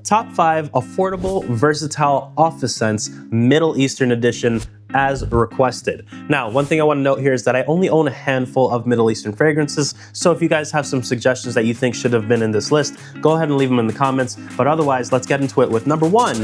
Top 5 affordable, versatile office scents, Middle Eastern edition, as requested. Now, one thing I want to note here is that I only own a handful of Middle Eastern fragrances, so if you guys have some suggestions that you think should have been in this list, go ahead and leave them in the comments. But otherwise, let's get into it with number 1.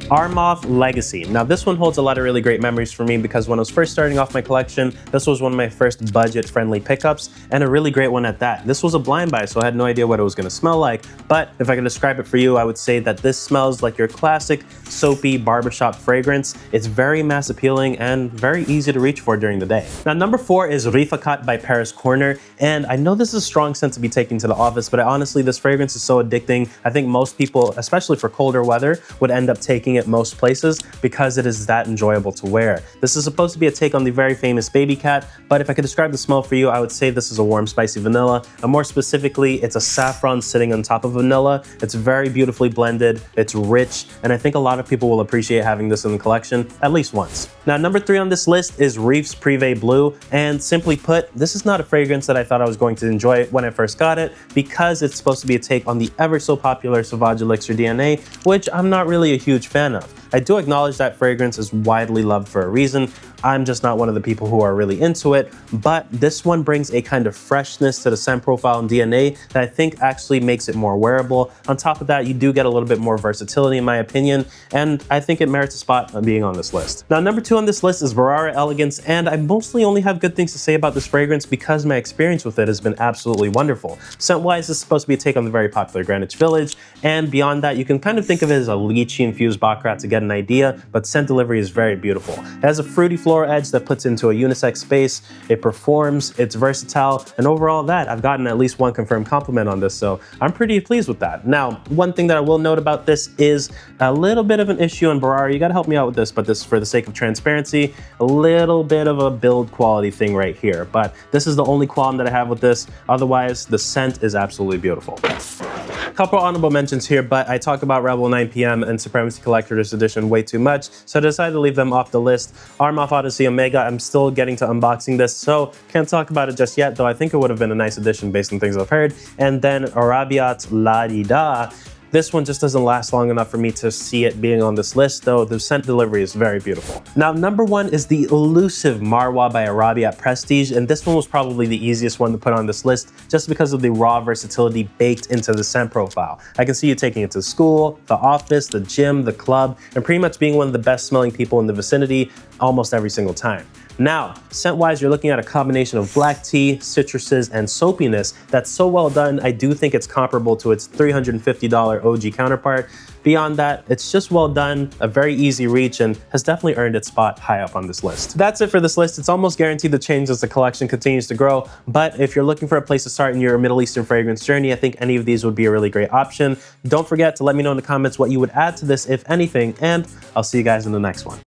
Armaf Legacy. Now this one holds a lot of really great memories for me because when I was first starting off my collection, this was one of my first budget-friendly pickups, and a really great one at that. This was a blind buy, so I had no idea what it was going to smell like, but if I could describe it for you, I would say that this smells like your classic soapy barbershop fragrance. It's very mass appealing and very easy to reach for during the day. Now number 4 is Rifakat by Paris Corner, and I know this is a strong scent to be taken to the office, but honestly, this fragrance is so addicting. I think most people, especially for colder weather, would end up taking it most places because it is that enjoyable to wear. This is supposed to be a take on the very famous Baby Cat, but if I could describe the smell for you, I would say this is a warm, spicy vanilla, and more specifically, it's a saffron sitting on top of vanilla. It's very beautifully blended, it's rich, and I think a lot of people will appreciate having this in the collection at least once. Now, number 3 on this list is Reef's Privé Bleu, and simply put, this is not a fragrance that I thought I was going to enjoy when I first got it because it's supposed to be a take on the ever so popular Sauvage Elixir DNA, which I'm not really a huge fan of. I do acknowledge that fragrance is widely loved for a reason. I'm just not one of the people who are really into it, but this one brings a kind of freshness to the scent profile and DNA that I think actually makes it more wearable. On top of that, you do get a little bit more versatility in my opinion, and I think it merits a spot on being on this list. Now, number 2 on this list is Verara Elegance, and I mostly only have good things to say about this fragrance because my experience with it has been absolutely wonderful. Scent-wise, this is supposed to be a take on the very popular Greenwich Village, and beyond that, you can kind of think of it as a lychee-infused baccarat to get an idea, but scent delivery is very beautiful. It has a fruity floral edge that puts into a unisex space, it performs, it's versatile, and overall that, I've gotten at least one confirmed compliment on this, so I'm pretty pleased with that. Now, one thing that I will note about this is a little bit of an issue in Verara. You gotta help me out with this, but this, for the sake of transparency, a little bit of a build quality thing right here, but this is the only qualm that I have with this. Otherwise, the scent is absolutely beautiful. Couple honorable mentions here, but I talk about Rebel 9 PM and Supremacy Collector's Edition way too much, so I decided to leave them off the list. Armaf Odyssey Omega, I'm still getting to unboxing this, so can't talk about it just yet, though I think it would have been a nice addition based on things I've heard. And then Arabiat La Di Da. This one just doesn't last long enough for me to see it being on this list, though the scent delivery is very beautiful. Now, number 1 is the elusive Marwa by Arabiat Prestige, and this one was probably the easiest one to put on this list just because of the raw versatility baked into the scent profile. I can see you taking it to school, the office, the gym, the club, and pretty much being one of the best smelling people in the vicinity almost every single time. Now, scent-wise, you're looking at a combination of black tea, citruses, and soapiness that's so well done, I do think it's comparable to its $350 OG counterpart. Beyond that, it's just well done, a very easy reach, and has definitely earned its spot high up on this list. That's it for this list. It's almost guaranteed to change as the collection continues to grow, but if you're looking for a place to start in your Middle Eastern fragrance journey, I think any of these would be a really great option. Don't forget to let me know in the comments what you would add to this, if anything, and I'll see you guys in the next one.